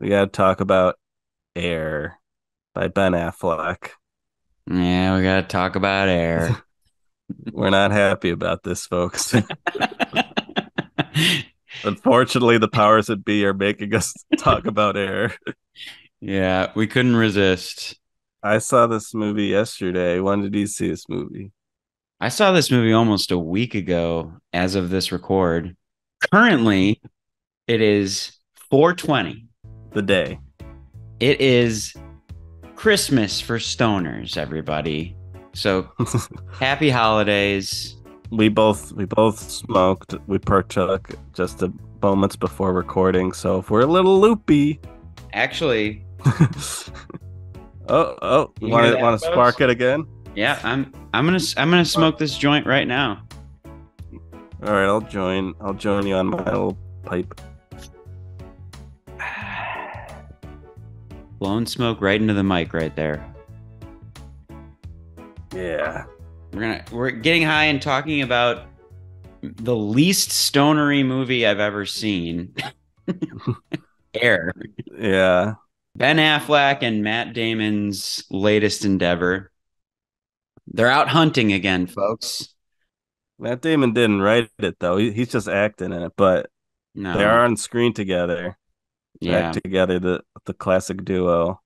We got to talk about Air by Ben Affleck. Yeah, we gotta talk about air. We're not happy about this, folks. Unfortunately, the powers that be are making us talk about Air. Yeah, we couldn't resist. I saw this movie yesterday. When did you see this movie? I saw this movie almost a week ago as of this record. Currently, it is 420. The day. It is Christmas for stoners, everybody. So happy holidays. we both smoked. We partook just moments before recording. So if we're a little loopy, Actually, you hear want that, to spark folks? it again? Yeah, I'm gonna smoke this joint right now. All right, I'll join you on my little pipe. Blowing smoke right into the mic right there. Yeah. We're getting high and talking about the least stonery movie I've ever seen. Air. Yeah. Ben Affleck and Matt Damon's latest endeavor. They're out hunting again, folks. Matt Damon didn't write it though. He's just acting in it, but they No. are on screen together. Back Yeah. together, the classic duo.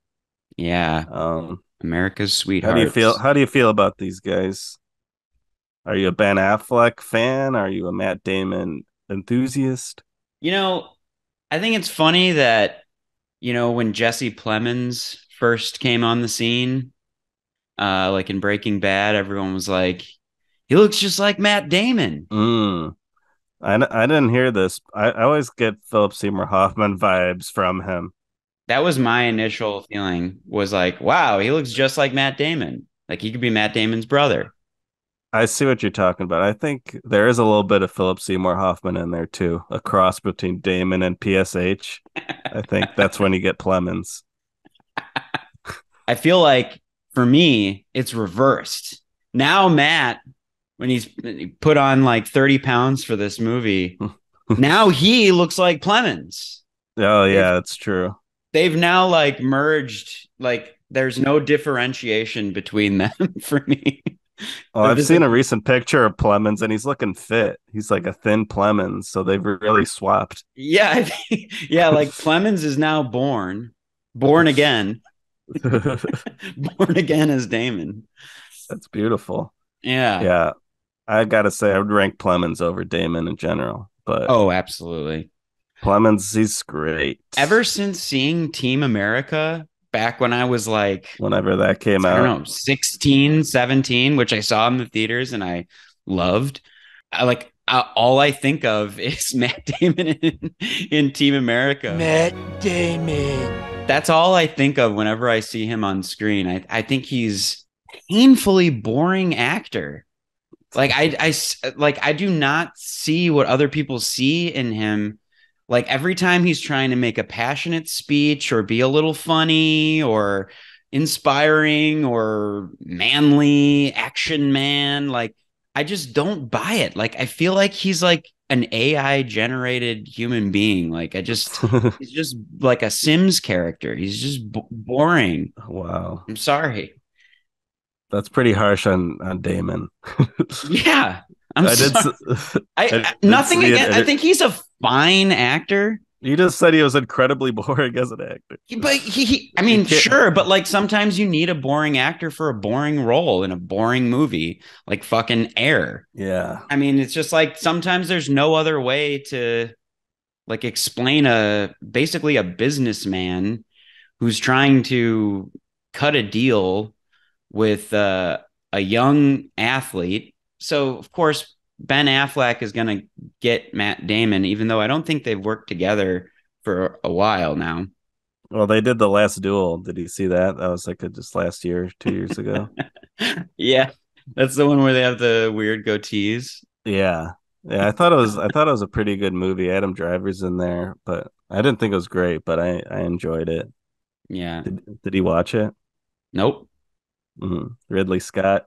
Yeah. Um, America's how do you feel? sweethearts. How do you feel about these guys? Are you a Ben Affleck fan? Are you a Matt Damon enthusiast? You know, I think it's funny that, when Jesse Plemons first came on the scene, like in Breaking Bad, everyone was like, he looks just like Matt Damon. Mm, I didn't hear this. I always get Philip Seymour Hoffman vibes from him. That was my initial feeling was like, wow, he looks just like Matt Damon. Like he could be Matt Damon's brother. I see what you're talking about. I think there is a little bit of Philip Seymour Hoffman in there too, a cross between Damon and PSH. I think that's when you get Plemons. I feel like for me, it's reversed. Now Matt, when he's put on like 30 pounds for this movie, now he looks like Plemons. Oh They've yeah, it's true. they've now like merged, like there's no differentiation between them for me. Well, They're I've the seen a same. recent picture of Plemons and he's looking fit. He's like a thin Plemons, so they've really swapped. Yeah, yeah, like Plemons is now born again, born again as Damon. That's beautiful. Yeah. Yeah, I gotta say I would rank Plemons over Damon in general, but Oh, absolutely. Plemons, he's great. Ever since seeing Team America back when I was like, Whenever that came I don't out, know, 16, 17, which I saw in the theaters and I loved. All I think of is Matt Damon in Team America. Matt Damon. That's all I think of whenever I see him on screen. I think he's painfully boring actor. Like I do not see what other people see in him. Like every time he's trying to make a passionate speech or be a little funny or inspiring or manly action man, like I just don't buy it. Like I feel like he's like an AI generated human being. He's just like a Sims character. He's just boring. Wow, I'm sorry. that's pretty harsh on Damon. Yeah, I'm I did. sorry. I did Nothing see again. I it. think he's a fine actor, You just said he was incredibly boring as an actor. but I You mean, can't. sure, but like sometimes you need a boring actor for a boring role in a boring movie, like fucking Air. Yeah. I mean, it's just like sometimes there's no other way to like explain a basically a businessman who's trying to cut a deal with a young athlete. So of course Ben Affleck is going to get Matt Damon, even though I don't think they've worked together for a while now. Well, they did the last duel. Did you see that? That was like just last year, 2 years ago. Yeah, that's the one where they have the weird goatees. Yeah. Yeah, I thought it was a pretty good movie. Adam Driver's in there, but I didn't think it was great, but I enjoyed it. Yeah. Did he watch it? Nope. Ridley Scott.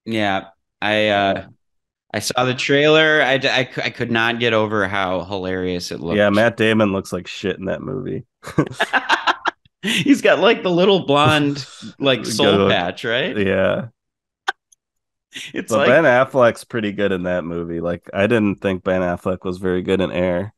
Yeah. I Yeah. I saw the trailer. I could not get over how hilarious it Yeah, looked. Matt Damon looks like shit in that movie. He's got like the little blonde like soul Go, patch, right? yeah. It's But Ben like Affleck's pretty good in that movie. Like I didn't think Ben Affleck was very good in Air.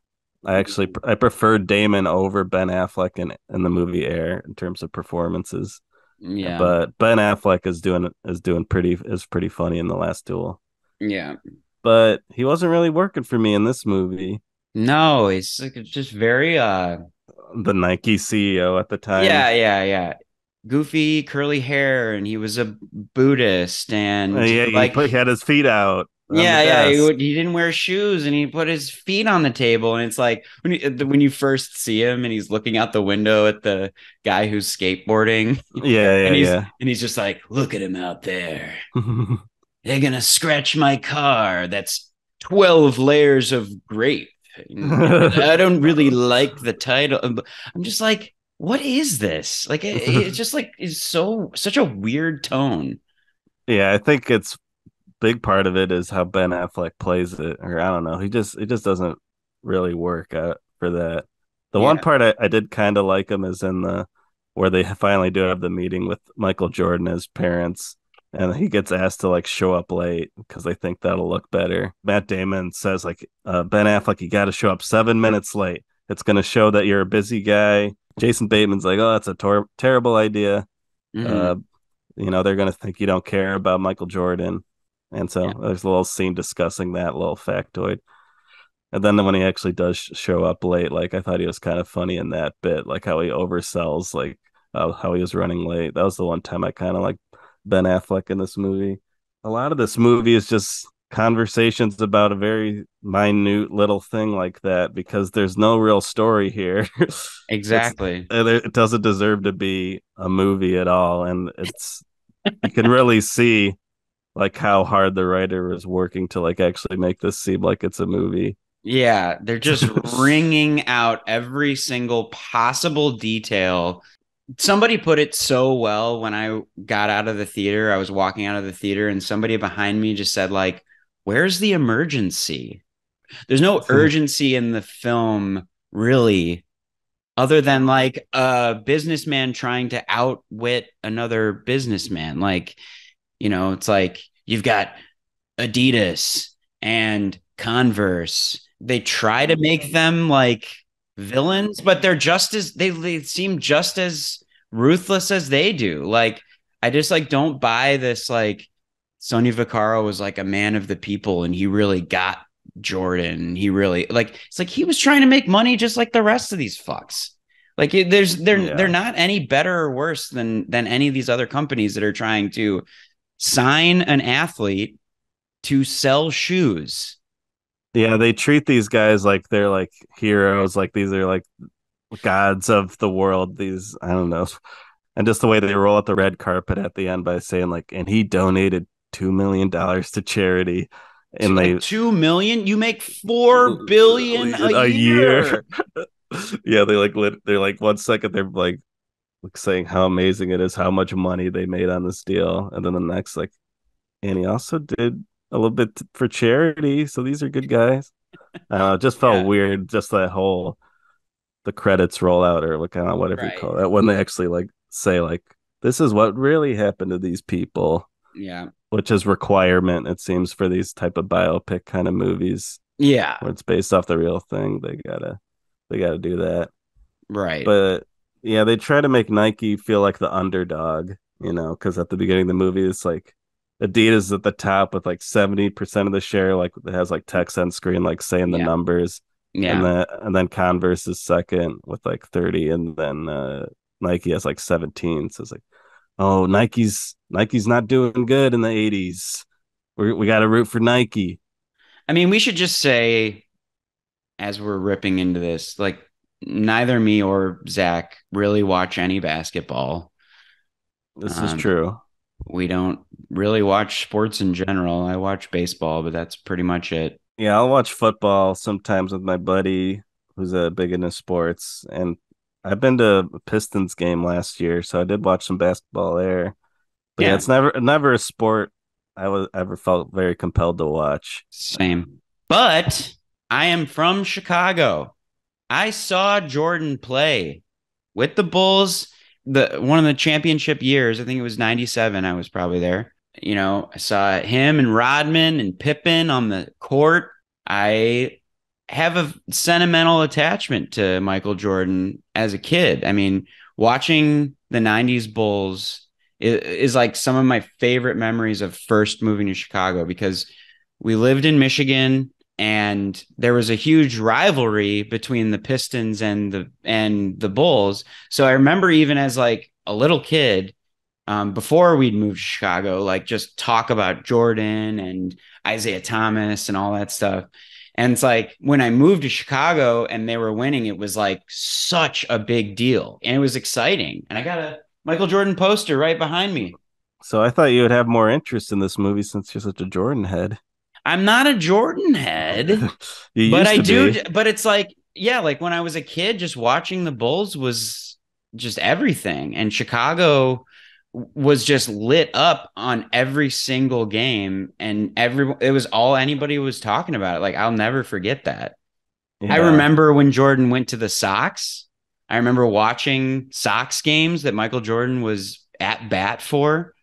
I preferred Damon over Ben Affleck in the movie Air in terms of performances. yeah. But Ben Affleck is pretty funny in the last duel. Yeah. But he wasn't really working for me in this movie. No, it's like it's just very The Nike CEO at the time. yeah. Goofy curly hair and he was a Buddhist and Yeah, he like he had his feet out on the yeah, desk. he didn't wear shoes and he put his feet on the table and it's like when you first see him and he's looking out the window at the guy who's skateboarding Yeah, yeah, and he's just like look at him out there. yeah. They're gonna scratch my car. That's 12 layers of grape. I don't really like the title. I'm just like, what is this? Like, it's just like it's such a weird tone. Yeah, I think it's big part of it is how Ben Affleck plays it, or I don't know. He just doesn't really work out for that. The one Yeah. part I did kind of like him is in the where they finally do have the meeting with Michael Jordan, his parents, and he gets asked to like show up late because they think that'll look better. Matt Damon says like Ben Affleck, you got to show up 7 minutes late. It's gonna show that you're a busy guy. Jason Bateman's like, oh, that's a terrible idea. Uh, Hmm. they're gonna think you don't care about Michael Jordan. And Yeah. so there's a little scene discussing that little factoid. And then when he actually does show up late, like I thought he was kind of funny in that bit, like how he oversells, like how he was running late. That was the one time I kind of like Ben Affleck in this movie. A lot of this movie is just conversations about a very minute little thing like that because there's no real story here. it's Exactly. it doesn't deserve to be a movie at all, and it's you can really see like how hard the writer was working to like actually make this seem like it's a movie. Yeah, they're just wringing out every single possible detail. Somebody put it so well when I got out of the theater. I was walking out of the theater and somebody behind me just said like, "Where's the emergency?" There's no urgency in the film, really, other than like a businessman trying to outwit another businessman. Like, it's like you've got Adidas and Converse. They try to make them like villains, but they seem just as ruthless as they do. Like, I just like don't buy this like Sonny Vaccaro was like a man of the people and he really got Jordan. He really like it's like he was trying to make money just like the rest of these fucks. Like they're Yeah. not any better or worse than any of these other companies that are trying to sign an athlete to sell shoes. Yeah, they treat these guys like they're like heroes, like these are like gods of the world. These, I don't know. And just the way they roll out the red carpet at the end by saying like, and he donated $2 million to charity. And Like they 2 million, you make 4 billion a a year. year. Yeah, they're like 1 second they're like saying how amazing it is, how much money they made on this deal. And then the next like, and he also did a little bit for charity. So these are good guys. I don't know, it just felt Yeah, weird. Just that whole the credits roll out or like kind of whatever you right. call that when they actually like say like this is what really happened to these people, Yeah, which is requirement it seems for these type of biopic kind of movies yeah, where it's based off the real thing. They gotta do that. right. But yeah, they try to make Nike feel like the underdog, because at the beginning of the movie, it's like Adidas at the top with like 70% of the share, like it has like text on screen, like saying the Yeah, numbers, and yeah. then Converse is second with like 30, and then Nike has like 17. So it's like, oh, Nike's not doing good in the 80s. We got to root for Nike. I mean, we should just say as we're ripping into this, like neither me or Zach really watch any basketball. This is Um, true. we don't really watch sports in general. I watch baseball, but that's pretty much it. Yeah, I'll watch football sometimes with my buddy who's a big into sports. And I've been to a Pistons game last year, so I did watch some basketball there. But yeah, Yeah, it's never a sport I was ever felt very compelled to watch. same. But I am from Chicago. I saw Jordan play. with the Bulls, the one of the championship years. I think it was '97. I was probably there. You know, I saw him and Rodman and Pippen on the court. I have a sentimental attachment to Michael Jordan as a kid. I mean, watching the '90s Bulls is like some of my favorite memories of first moving to Chicago because we lived in Michigan and there was a huge rivalry between the Pistons and the Bulls. So I remember even as like a little kid, before we'd moved to Chicago, like just talk about Jordan and Isaiah Thomas and all that stuff. And it's like when I moved to Chicago and they were winning, it was like such a big deal and it was exciting. And I got a Michael Jordan poster right behind me. So I thought you would have more interest in this movie since you're such a Jordan head. I'm not a Jordan head, You but used I to do. be. But it's like, yeah, like when I was a kid, just watching the Bulls was just everything. And Chicago was just lit up on every single game. And it was all anybody was talking about it. Like, I'll never forget that. I Yeah. remember when Jordan went to the Sox. I remember watching Sox games that Michael Jordan was at bat for.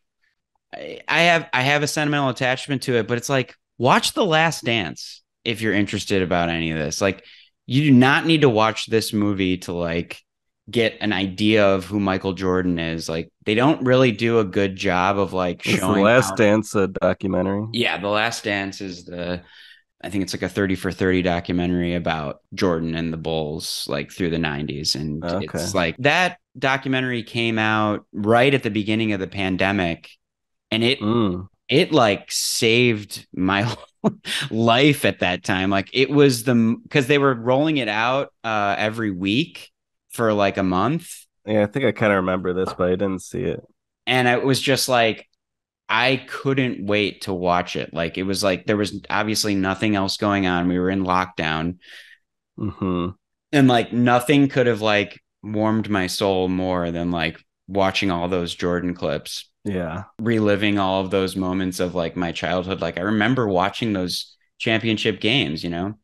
I have a sentimental attachment to it, but it's like watch The Last Dance if you're interested about any of this. Like you do not need to watch this movie to like get an idea of who Michael Jordan is. Like they don't really do a good job of like It's the showing Last how Dance documentary. yeah, The Last Dance is the I think it's like a 30 for 30 documentary about Jordan and the Bulls like through the 90s and Okay. it's like that documentary came out right at the beginning of the pandemic and Mm. it like saved my life at that time. Like it was because they were rolling it out every week for like a month, Yeah, I think I kind of remember this, but I didn't see it. and it was just like I couldn't wait to watch it. Like it was like there was obviously nothing else going on. We were in lockdown, Hmm. and like nothing could have like warmed my soul more than like watching all those Jordan clips, Yeah. reliving all of those moments of like my childhood. Like I remember watching those championship games, you know,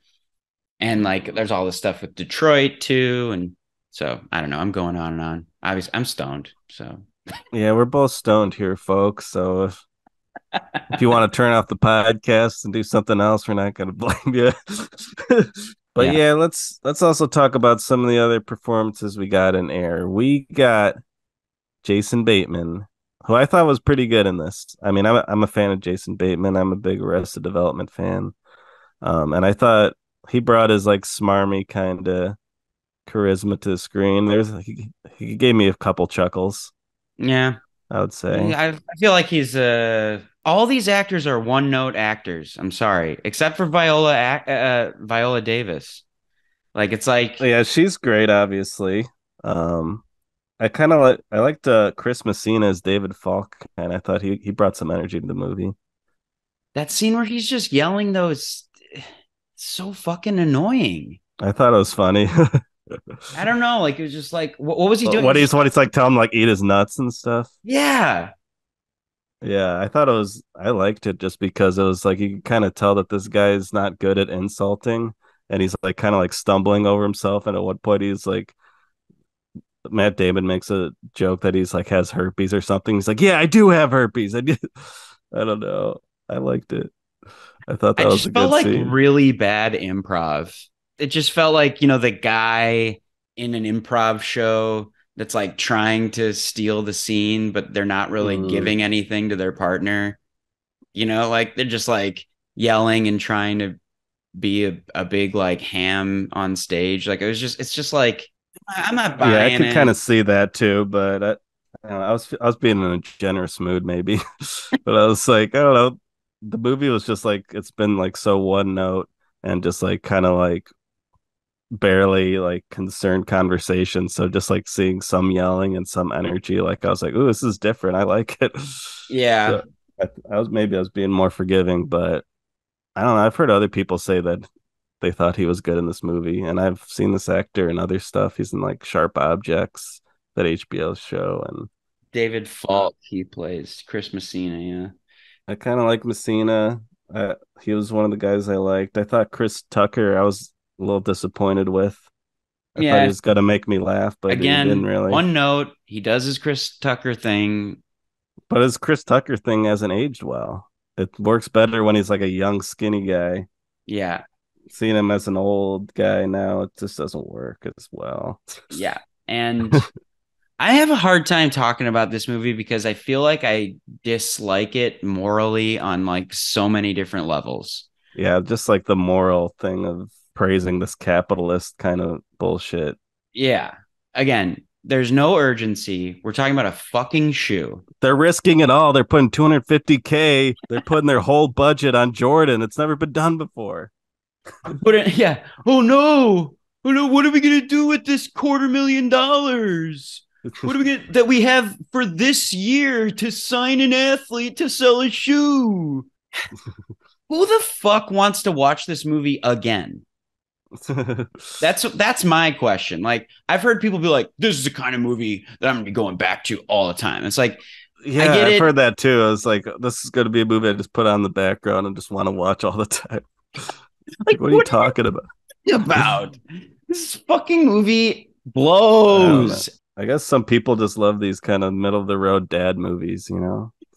and like there's all this stuff with Detroit too. And so I don't know. I'm going on and on. Obviously, I'm stoned. So Yeah, we're both stoned here, folks. So if you want to turn off the podcast and do something else, we're not going to blame you. But yeah, yeah, let's also talk about some of the other performances we got in Air. We got Jason Bateman, who I thought was pretty good in this. I mean, I'm a fan of Jason Bateman. I'm a big Arrested Development fan. And I thought he brought his like smarmy kind of charisma to the screen. He gave me a couple chuckles, yeah. I would say. I feel like he's all these actors are one note actors. I'm sorry, except for Viola Davis. Like it's like Yeah, she's great, obviously. Um, I liked Chris Messina as David Falk, and I thought he brought some energy to the movie. that scene where he's just yelling though is so fucking annoying. I thought it was funny. I don't know. Like it was just like what was he doing? He's just What he's like tell him like eat his nuts and stuff. yeah. Yeah, I thought I liked it just because it was like you can kind of tell that this guy's not good at insulting and he's like kind of like stumbling over himself. And at one point he's like Matt Damon makes a joke that he's like has herpes or something. He's like, yeah, I do have herpes. I don't know. I liked it. I thought I that was a just felt good like scene. really bad improv. It just felt like, you know, the guy in an improv show that's like trying to steal the scene, but they're not really Mm. giving anything to their partner. You know, like they're just like yelling and trying to be a big like ham on stage. Like it's just like, I'm not Yeah, I buying could kind it. of see that too, but I don't know, I was being in a generous mood maybe, but I was like, I don't know, the movie was just like it's been like so one note and just like kind of like barely like concerned conversation. So just like seeing some yelling and some energy, like I was like, "Ooh, this is different. I like it." Yeah. So I was being more forgiving, but I don't know. I've heard other people say that they thought he was good in this movie, and I've seen this actor in other stuff. He's in like Sharp Objects, that HBO show, and David Falk, he plays Chris Messina. Yeah. I kind of like Messina. He was one of the guys I liked. I thought Chris Tucker, I was a little disappointed with. I thought he Yeah. was gonna make me laugh, but he didn't Again, really. one note, he does his Chris Tucker thing. But his Chris Tucker thing hasn't aged well. It works better when he's like a young, skinny guy. Yeah. Seeing him as an old guy now, it just doesn't work as well. Yeah. And I have a hard time talking about this movie because I feel like I dislike it morally on like so many different levels. Yeah, just like the moral thing of praising this capitalist kind of bullshit. Yeah. Again, there's no urgency. We're talking about a fucking shoe. They're risking it all. They're putting 250K. They're putting their whole budget on Jordan. It's never been done before. Put it, yeah. Oh no. Oh no. What are we gonna do with this $250,000? What are we gonna that we have for this year to sign an athlete to sell a shoe? Who the fuck wants to watch this movie again? That's my question. Like I've heard people be like, "This is the kind of movie that I'm gonna be going back to all the time." It's like I Yeah, get I've it. heard that too. I was like, this is going to be a movie I just put on the background and just want to watch all the time. Like, Like, what are you what are talking about? you about? This fucking movie I don't know. blows. I guess some people just love these kind of middle of the road dad movies,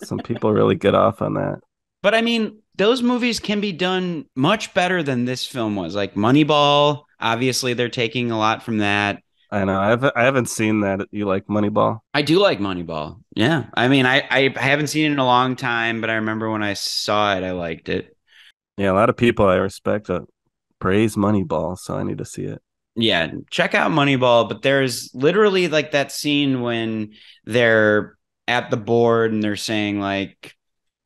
Some people really get off on that. But I mean, those movies can be done much better than this film was. Like Moneyball, obviously they're taking a lot from that. I know. I haven't seen that. You like Moneyball? I do like Moneyball. Yeah. I mean, I haven't seen it in a long time, but I remember when I saw it, I liked it. Yeah, a lot of people I respect praise Moneyball, so I need to see it. Yeah, check out Moneyball, but there's literally like that scene when they're at the board and they're saying like,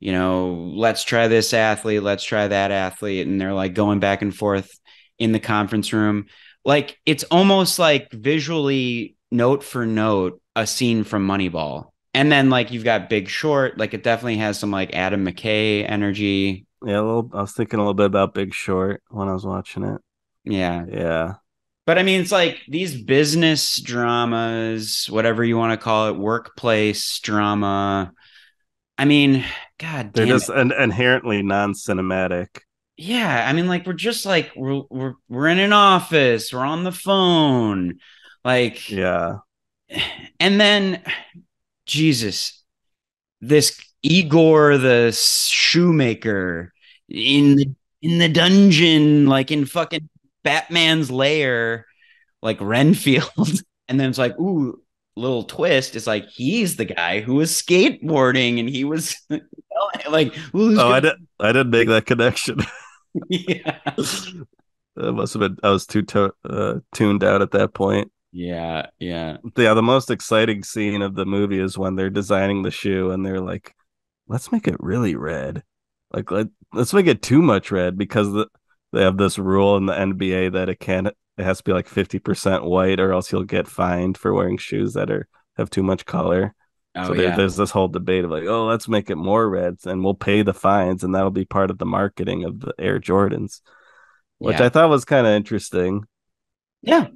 let's try this athlete, let's try that athlete, and they're like going back and forth in the conference room. Like it's almost like visually note for note a scene from Moneyball. And then like you've got Big Short, like it definitely has some like Adam McKay energy. Yeah, I was thinking a little bit about Big Short when I was watching it. Yeah. Yeah, But I mean, it's like these business dramas, whatever you want to call it, workplace drama. I mean, God they're damn just it. inherently non-cinematic. Yeah. I mean, like we're just like we're in an office, we're on the phone. Like, Yeah. and then Jesus, this Igor the shoemaker in the dungeon, like in fucking Batman's lair like Renfield. And then it's like, ooh, little twist. It's like he's the guy who was skateboarding and he was like, who's Oh, gonna I didn't make that connection. yeah. It must have been I was tuned out at that point. Yeah, yeah. Yeah, the most exciting scene of the movie is when they're designing the shoe and they're like, let's make it really red. Like let's make it too much red because they have this rule in the NBA that it has to be like 50% white or else you'll get fined for wearing shoes that have too much color. Oh So yeah. there's this whole debate of like, oh, let's make it more red and we'll pay the fines and that'll be part of the marketing of the Air Jordans, which Yeah. I thought was kind of interesting. Yeah.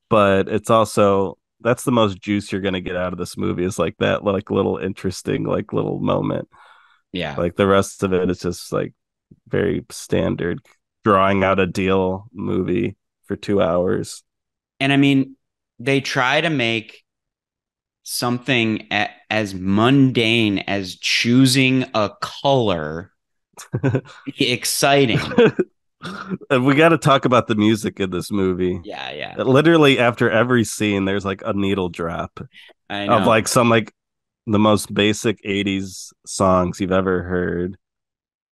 But it's also that's the most juice you're gonna get out of this movie is like that like little interesting like little moment. Yeah. Like the rest of it is just like very standard drawing out a deal movie for 2 hours. And I mean, they try to make something as mundane as choosing a color exciting. And we got to talk about the music in this movie. Yeah, yeah. Literally after every scene, there's like a needle drop I of know. like some like the most basic 80s songs you've ever heard.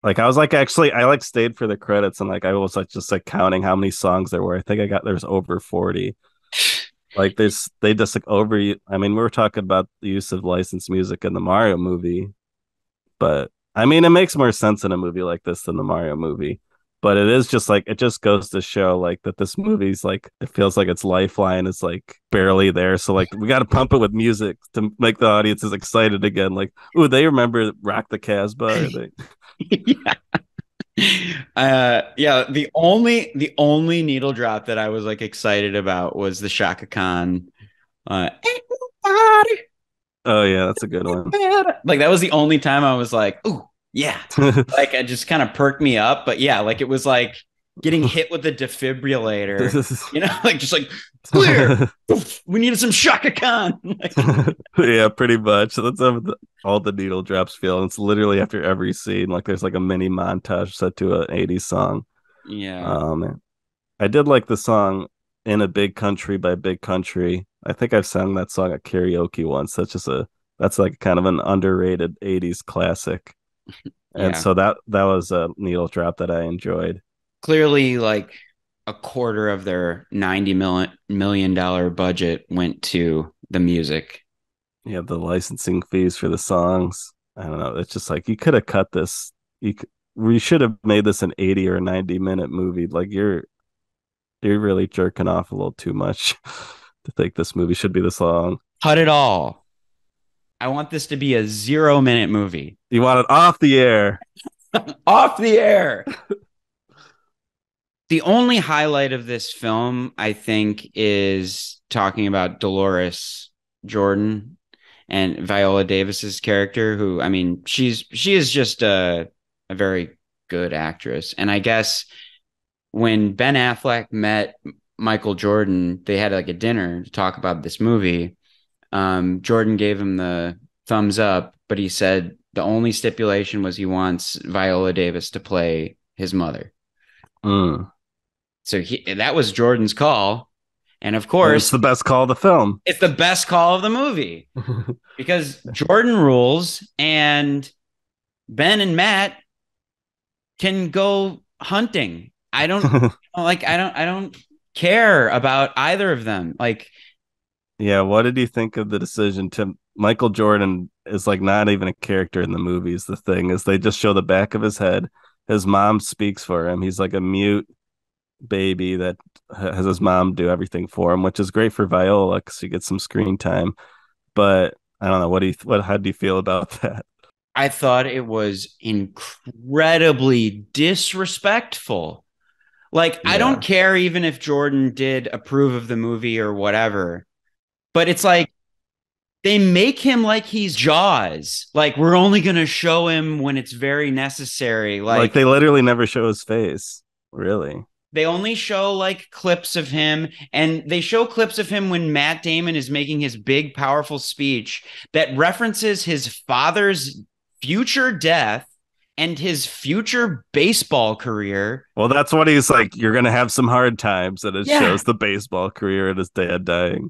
Like I was like actually I like stayed for the credits and like I was like just like counting how many songs there were. I think there's over 40. Like they just like over I mean we were talking about the use of licensed music in the Mario movie, but I mean it makes more sense in a movie like this than the Mario movie. But it is just like it just goes to show like that this movie's like it feels like its lifeline is like barely there. So like we got to pump it with music to make the audiences excited again. Like, ooh, they remember Rock the Casbah. Or they Yeah. Yeah, the only needle drop that I was like excited about was the Shaka Khan. Ain't nobody Oh yeah, that's a good one. better. Like that was the only time I was like, ooh, yeah. Like it just kind of perked me up. But yeah, like it was like getting hit with a defibrillator, like just like Clear. We needed some Shaka Khan. Yeah, pretty much. That's how all the needle drops feel. And it's literally after every scene, like there's like a mini montage set to an 80s song. Yeah. Man. I did like the song "In a Big Country" by Big Country. I think I've sung that song at karaoke once. That's like kind of an underrated 80s classic. And Yeah. so that was a needle drop that I enjoyed. Clearly, like a quarter of their $90 million budget went to the music. Yeah, the licensing fees for the songs. I don't know. It's just like you could have cut this. We should have made this an 80 or 90-minute movie. Like you're really jerking off a little too much to think this movie should be this long. Cut it all. I want this to be a 0 minute movie. You want it off the air. Off the air. The only highlight of this film, I think, is talking about Dolores Jordan and Viola Davis's character, who, I mean, she is just a very good actress. And I guess when Ben Affleck met Michael Jordan, they had like a dinner to talk about this movie. Jordan gave him the thumbs up, but he said the only stipulation was he wants Viola Davis to play his mother. Mm. So that was Jordan's call. And of And it's course, the best call of the film. it's the best call of the movie because Jordan rules and Ben and Matt can go hunting. I don't care about either of them. Like, Yeah, what did you think of the decision to Michael Jordan is like not even a character in the movies. The thing is they just show the back of his head. His mom speaks for him. He's like a mute baby that has his mom do everything for him, which is great for Viola because she gets some screen time. But I don't know. How do you feel about that? I thought it was incredibly disrespectful. Like, I don't Yeah. care even if Jordan did approve of the movie or whatever, but it's like they make him like he's Jaws. Like, we're only going to show him when it's very necessary. Like Like, they literally never show his face. Really. they only show like clips of him, and they show clips of him when Matt Damon is making his big, powerful speech that references his father's future death and his future baseball career. Well, that's what he's like. You're gonna have some hard times, and it Yeah. shows the baseball career and his dad dying.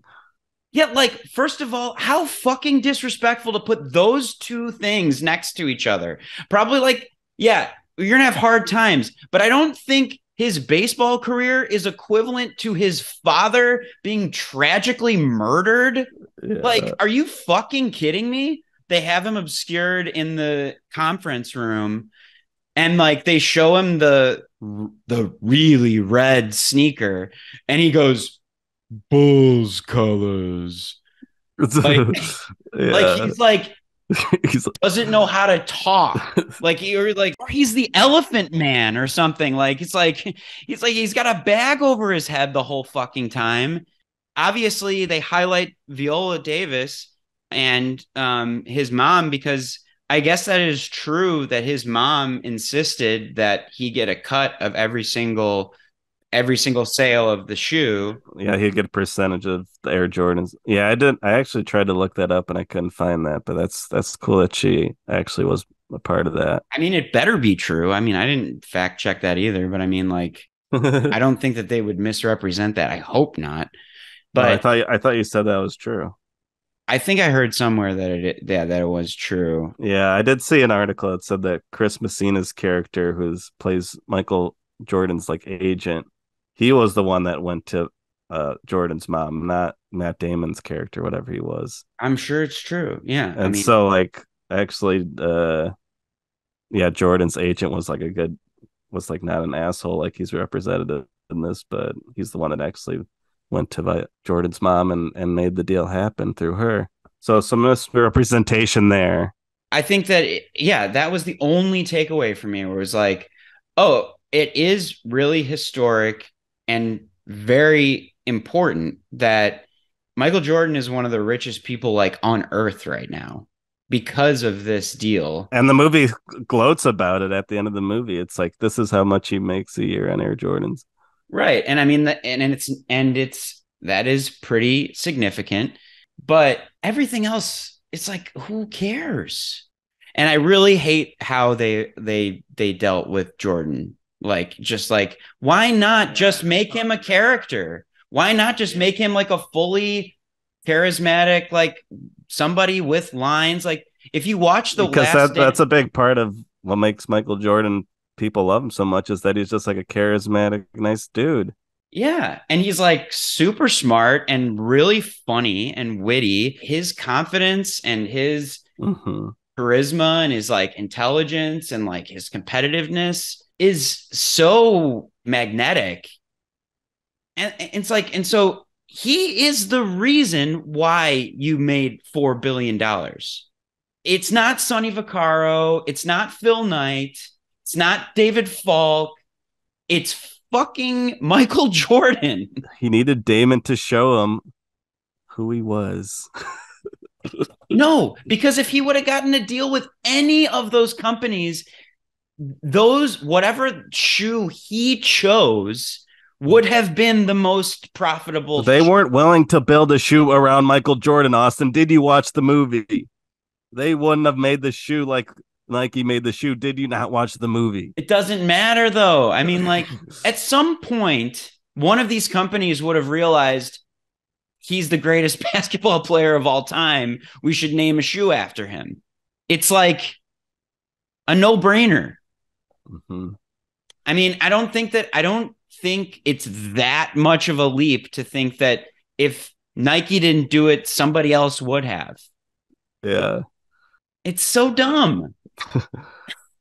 Yeah, like, first of all, how fucking disrespectful to put those two things next to each other. Probably like, yeah, you're gonna have hard times, but I don't think his baseball career is equivalent to his father being tragically murdered. Like, Yeah. are you fucking kidding me? They have him obscured in the conference room, and like they show him the really red sneaker, and he goes, Bulls colors. Like, like Yeah. he's like He's doesn't know how to talk. Like or he's the elephant man or something. Like he's like he's got a bag over his head the whole fucking time. Obviously, they highlight Viola Davis and his mom because I guess that is true that his mom insisted that he get a cut of every single sale of the shoe. yeah, he'd get a percentage of the Air Jordans. Yeah, I did. I actually tried to look that up and I couldn't find that, but that's cool that she actually was a part of that. I mean, it better be true. I mean, I didn't fact check that either, but I mean, like, I don't think that they would misrepresent that. I hope not. Oh, But I thought you said that was true. I think I heard somewhere that it was true. Yeah, I did see an article that said that Chris Messina's character, plays Michael Jordan's like agent, he was the one that went to Jordan's mom, not Matt Damon's character, whatever he was. I'm sure it's true. Yeah. I And mean, so like actually yeah, Jordan's agent was like not an asshole like he's represented in this, but he's the one that actually went to Jordan's mom and made the deal happen through her. So some misrepresentation there. I think that, yeah, that was the only takeaway for me where it was like, oh, it is really historic and very important that Michael Jordan is one of the richest people like on earth right now because of this deal. And the movie gloats about it at the end of the movie. It's like this is how much he makes a year on Air Jordans. Right. And I mean and it's That is pretty significant. But everything else, it's like, who cares? And I really hate how they dealt with Jordan. Like, just like, why not just make him a character? Why not just make him like a fully charismatic, like somebody with lines? Like, if you watch The Because Last that's Dance, a big part of what makes Michael Jordan people love him so much is that he's just like a charismatic, nice dude. yeah. And he's like super smart and really funny and witty. His confidence and his Hmm. charisma and his like intelligence and like his competitiveness is so magnetic. And it's like, and so he is the reason why you made $4 billion. It's not Sonny Vaccaro. It's not Phil Knight. It's not David Falk. It's fucking Michael Jordan. He needed Damon to show him who he was. No, because if he would have gotten a deal with any of those companies, those whatever shoe he chose would have been the most profitable. They weren't willing to build a shoe around Michael Jordan, Austin. Did you watch the movie? They wouldn't have made the shoe like Nike made the shoe. Did you not watch the movie? It doesn't matter though. I mean, like at some point, one of these companies would have realized he's the greatest basketball player of all time. We should name a shoe after him. It's like a no-brainer. Mm-hmm. I mean, I don't think it's that much of a leap to think that if Nike didn't do it, somebody else would have. Yeah. It's so dumb.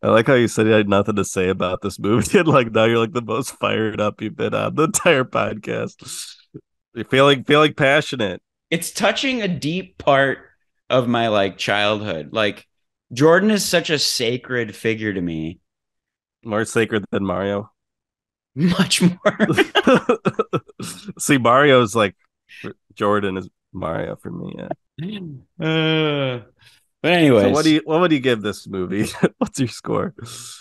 I like how you said you had nothing to say about this movie. And like now you're like the most fired up you've been on the entire podcast. You're feeling passionate. It's touching a deep part of my like childhood. Like Jordan is such a sacred figure to me. More sacred than Mario. Much more. See, Mario's like Jordan is Mario for me. Yeah. But So anyways, what would you give this movie? What's your score?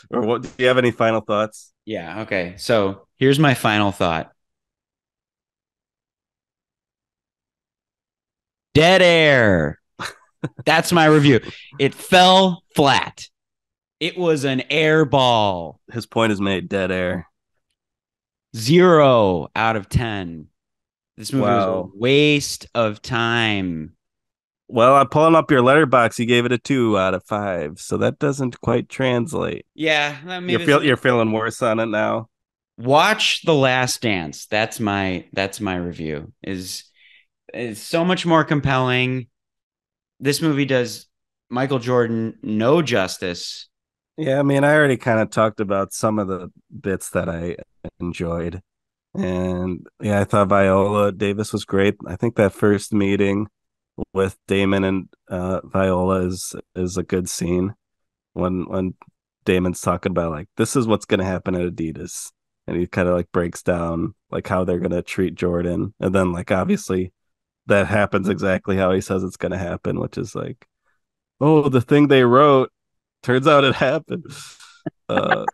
Or what do you have any final thoughts? yeah, okay. So here's my final thought. Dead air. That's my review. It fell flat. It was an air ball. His point is made. Dead air. 0 out of 10. This movie was a Wow. waste of time. Well, I'm pulling up your letterbox. You gave it a 2 out of 5, so that doesn't quite translate. Yeah, maybe You're feeling worse on it now. watch The Last Dance. That's my review. Is so much more compelling. This movie does Michael Jordan no justice. Yeah, I mean, I already kind of talked about some of the bits that I enjoyed, and yeah, I thought Viola Davis was great. I think that first meeting with Damon and Viola is a good scene when Damon's talking about like this is what's gonna happen at Adidas, and he kind of like breaks down like how they're gonna treat Jordan, and then like obviously that happens exactly how he says it's gonna happen, which is like, oh, the thing they wrote turns out it happened. Uh,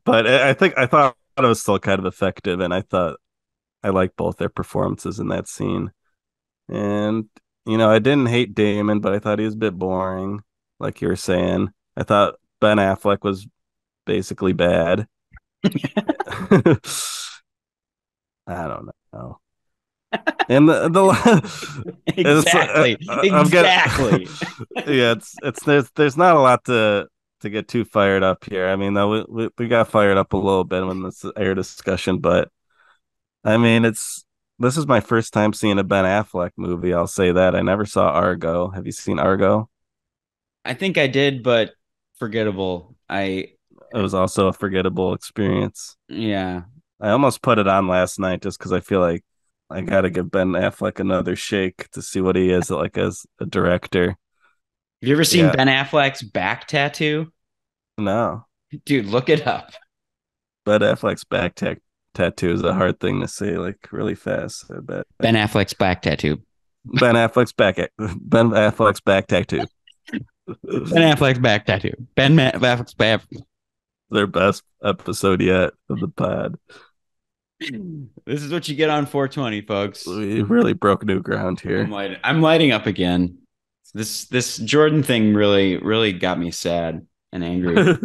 but I thought it was still kind of effective, and I thought I liked both their performances in that scene. And I didn't hate Damon, but I thought he was a bit boring, like you were saying. I thought Ben Affleck was basically bad. I don't know. And Exactly. I'm getting Exactly. yeah, it's there's not a lot to get too fired up here. I mean, we got fired up a little bit when this air discussion, but I mean, this is my first time seeing a Ben Affleck movie. I'll say that. I never saw Argo. Have you seen Argo? I think I did, but forgettable. It was also a forgettable experience. Yeah. I almost put it on last night just because I feel like I got to give Ben Affleck another shake to see what he is like as a director. Have you ever seen Yeah, Ben Affleck's back tattoo? no, Dude, look it up. Ben Affleck's tattoo is a hard thing to say like really fast. I bet Ben Affleck's back tattoo. Ben Affleck's back tattoo. Ben Affleck's back tattoo. Affleck's back. Their best episode yet of the pod. This is what you get on 420, folks. We really broke new ground here. I'm lighting up again. This Jordan thing really got me sad and angry.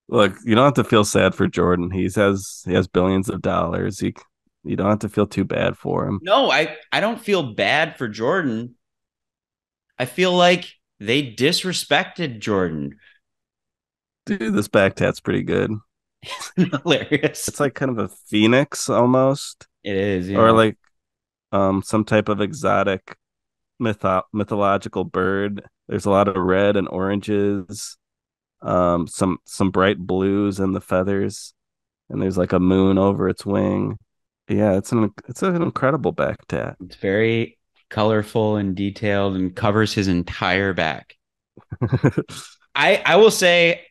Look, you don't have to feel sad for Jordan. He has billions of dollars. You don't have to feel too bad for him. No, I don't feel bad for Jordan. I feel like they disrespected Jordan. Dude, this back tat's pretty good. Hilarious. It's like kind of a phoenix almost, It is, or yeah. like some type of exotic mythological bird. There's a lot of red and oranges, some bright blues in the feathers, and there's like a moon over its wing. Yeah, it's an incredible back tat. It's very colorful and detailed and covers his entire back. I will say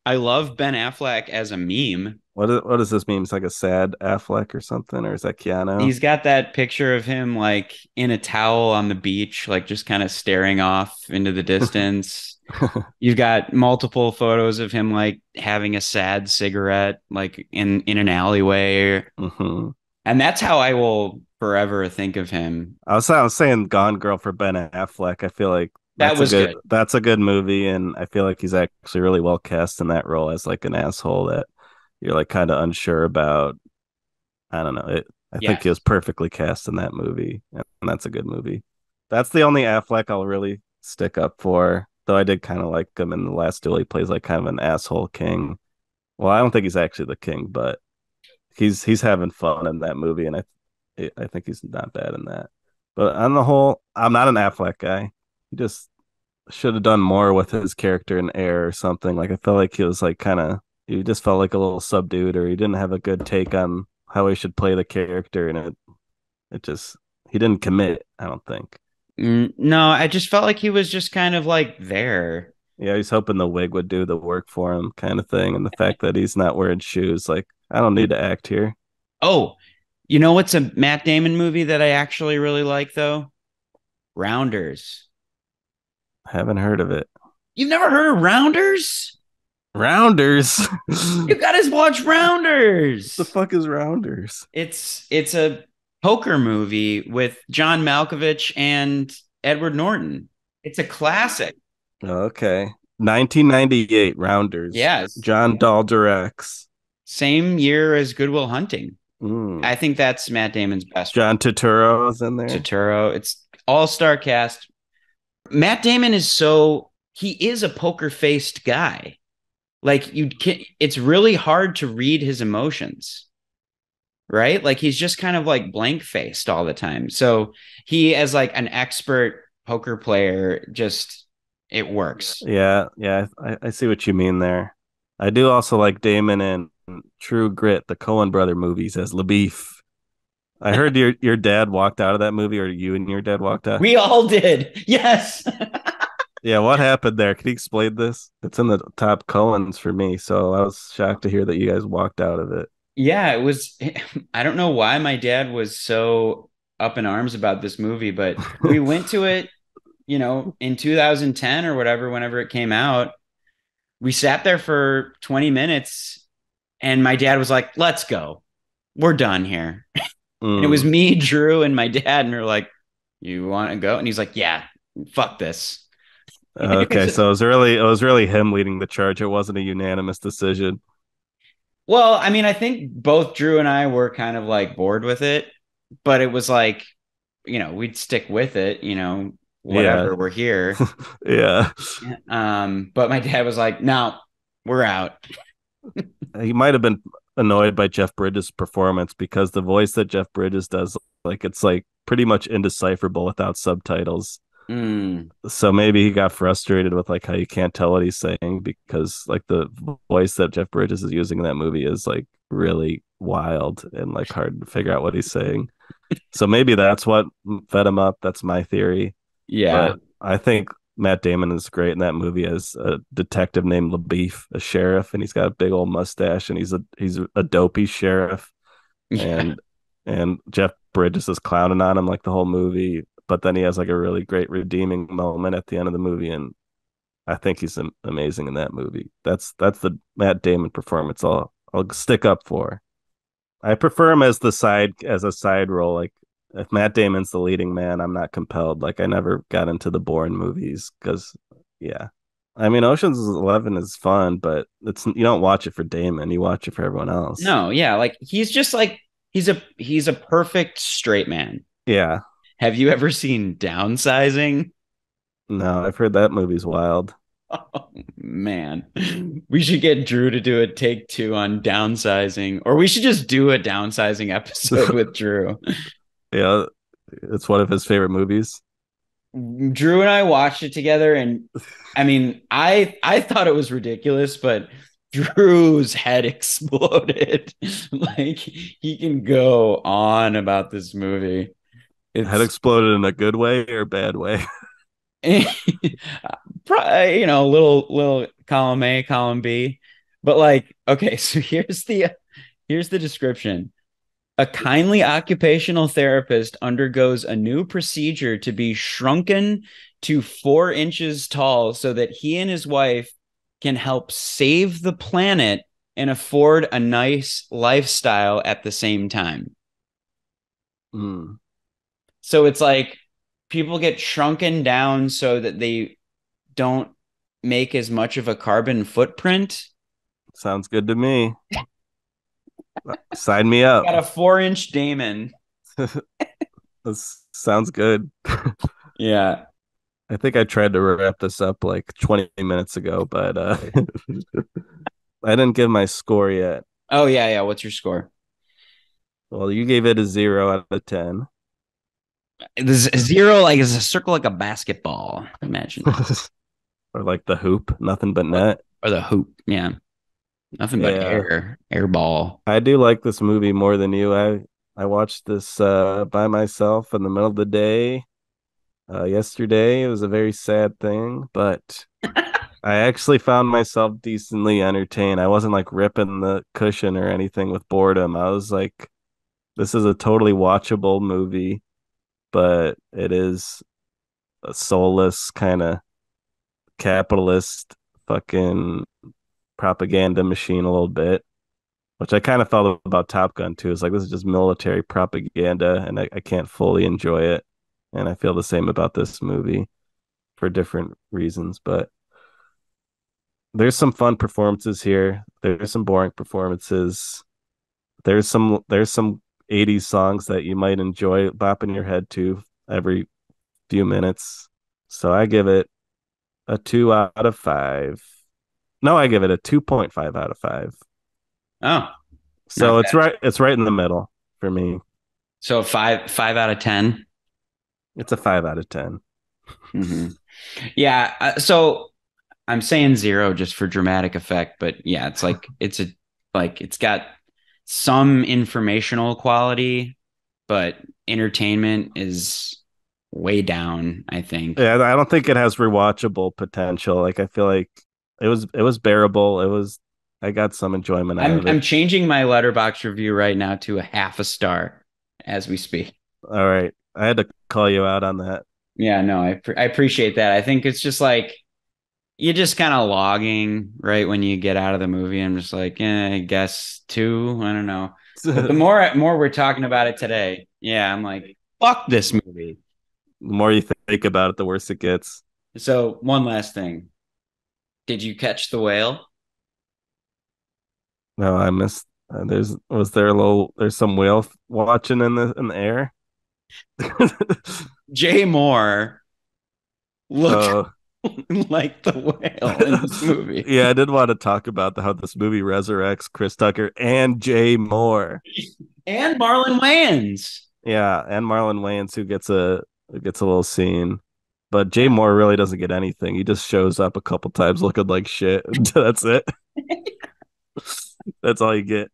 I love Ben Affleck as a meme. What is this meme? It's like a sad Affleck or something, or is that Keanu? He's got that picture of him like in a towel on the beach, like just kind of staring off into the distance. You've got multiple photos of him like having a sad cigarette, like in an alleyway, hmm and that's how I will forever think of him. I was saying Gone Girl for Ben Affleck. I feel like That was good. that's a good movie, and I feel like he's actually really well cast in that role as like an asshole that you're like kind of unsure about. I don't know. I think he Yes. was perfectly cast in that movie, and that's a good movie. That's the only Affleck I'll really stick up for. Though I did kind of like him in the last duel. He plays like kind of an asshole king. Well, I don't think he's actually the king, but he's having fun in that movie, and I think he's not bad in that. But on the whole, I'm not an Affleck guy. He just should have done more with his character in Air or something. Like I felt like he was like kind of he just felt like a little subdued, or he didn't have a good take on how he should play the character, and it just he didn't commit. I don't think. No, I just felt like he was just kind of like there. Yeah, he's hoping the wig would do the work for him, kind of thing, and the fact that he's not wearing shoes, like I don't need to act here. Oh, you know what's a Matt Damon movie that I actually really like though? Rounders. Haven't heard of it. You've never heard of Rounders? Rounders. You gotta watch The Rounders. fuck is Rounders? It's a poker movie with John Malkovich and Edward Norton. It's a classic. Okay. 1998 Rounders. Yes. John Dahl directs. Same year as Good Will Hunting. Mm. I think that's Matt Damon's best one. John Turturro is in there. Turturro. It's all-star cast. Matt Damon is so he is a poker-faced guy. Like you can it's really hard to read his emotions, right? Like he's just kind of like blank-faced all the time. So he as like an expert poker player just it works. Yeah, I see what you mean there. I do also like Damon in True Grit, the Coen brother movies as LaBeef. I heard your dad walked out of that movie, or you and your dad walked out. We all did. Yes. Yeah, what happened there? Can you explain this? It's in the top Coens for me, so I was shocked to hear that you guys walked out of it. Yeah, it was I don't know why my dad was so up in arms about this movie, but we went to it, in 2010 or whatever, whenever it came out. We sat there for 20 minutes and my dad was like, "Let's go. We're done here." And it was Mm. me, Drew, and my dad, and we are like, "You want to go?" And he's like, "Yeah, fuck this." Okay, so it was really him leading the charge. It wasn't a unanimous decision. Well, I mean, I think both Drew and I were kind of like bored with it, but it was like, we'd stick with it, Yeah, whatever, we're here. yeah. But my dad was like, "No, we're out." He might have been annoyed by Jeff Bridges' performance because the voice that Jeff Bridges does, like it's like pretty much indecipherable without subtitles. Mm, So maybe he got frustrated with like how you can't tell what he's saying because like the voice that Jeff Bridges is using in that movie is like really wild and like hard to figure out what he's saying. So maybe that's what fed him up. That's my theory. yeah. But I think Matt Damon is great in that movie as a detective named LaBeef, a sheriff, and he's got a big old mustache, and he's a dopey sheriff, Yeah. and Jeff Bridges is clowning on him like the whole movie, but then he has like a really great redeeming moment at the end of the movie, and I think he's amazing in that movie. That's the Matt Damon performance I'll stick up for. I prefer him as a side role. Like if Matt Damon's the leading man, I'm not compelled. Like I never got into the Bourne movies because, yeah. I mean, Ocean's 11 is fun, but it's you don't watch it for Damon. You watch it for everyone else. No, yeah, like he's just like he's a perfect straight man. Yeah. Have you ever seen Downsizing? No, I've heard that movie's wild. Oh man, we should get Drew to do a take two on downsizing, or we should just do a downsizing episode with Drew. Yeah, it's one of his favorite movies. Drew and I watched it together, and I mean, I thought it was ridiculous, but Drew's head exploded. Like he can go on about this movie. Head It's exploded in a good way or bad way. little column A, column B. But like, okay, so here's the description. A kindly occupational therapist undergoes a new procedure to be shrunken to 4 inches tall so that he and his wife can help save the planet and afford a nice lifestyle at the same time. Mm, So it's like people get shrunken down so that they don't make as much of a carbon footprint. sounds good to me. Sign me up. Got a 4 inch Damon. This sounds good. Yeah. I think I tried to wrap this up like 20 minutes ago, but I didn't give my score yet. Oh yeah, yeah. What's your score? Well, you gave it a 0 out of 10. This zero like is a circle like a basketball. Imagine Or like the hoop, nothing but or, net. or the hoop. Yeah, nothing but Yeah. air ball. I do like this movie more than you. I watched this by myself in the middle of the day yesterday. It was a very sad thing, but I actually found myself decently entertained. I wasn't like ripping the cushion or anything with boredom. I was like, this is a totally watchable movie, but it is a soulless kind of capitalist fucking propaganda machine a little bit, which I kind of felt about Top Gun too. It's like this is just military propaganda, and I can't fully enjoy it. And I feel the same about this movie for different reasons, but there's some fun performances here. There's some boring performances. There's some 80s songs that you might enjoy bopping your head to every few minutes. So I give it a 2 out of 5. No, I give it a 2.5 out of 5. Oh, not So bad. it's right in the middle for me. So five out of 10. It's a 5 out of 10. Mm-hmm. Yeah. So I'm saying zero just for dramatic effect, but yeah, it's like it's got some informational quality, but entertainment is way down, I think. Yeah, I don't think it has rewatchable potential. Like I feel like it was bearable. I got some enjoyment out I'm of I'm it. changing my letterbox review right now to a half a star as we speak. All right. I had to call you out on that. Yeah, no, I appreciate that. I think it's just like you're just kind of logging right when you get out of the movie. I'm just like, I guess two. I don't know. But the The more we're talking about it today, yeah, I'm like, fuck this movie. more you think about it, the worse it gets. So one last thing. Did you catch the whale? No, I missed. There's some whale watching in the air. Jay Moore looked uh, like the whale in this movie. yeah, I did want to talk about how this movie resurrects Chris Tucker and Jay Moore. And Marlon Wayans. Yeah, and Marlon Wayans who gets a little scene. But Jay Moore really doesn't get anything. He just shows up a couple times looking like shit. That's it. That's all you get.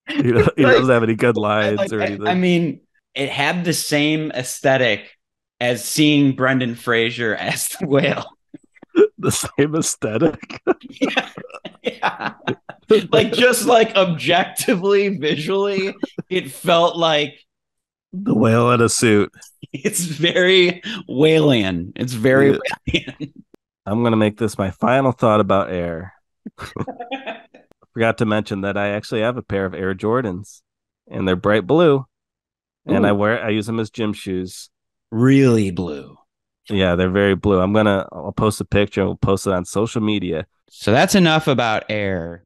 He Like, doesn't have any good I lines like or I anything. mean, it had the same aesthetic as seeing Brendan Fraser as the whale. The same aesthetic. Yeah. Yeah. Like just like objectively, visually, it felt like The whale in a suit. it's very Whalian. It's very Yeah. Whalian. I'm gonna make this my final thought about Air. Forgot to mention that I actually have a pair of Air Jordans, and they're bright blue, and Ooh, I use them as gym shoes. really blue. Yeah, they're very blue. I'll post a picture and we'll post it on social media. So that's enough about Air.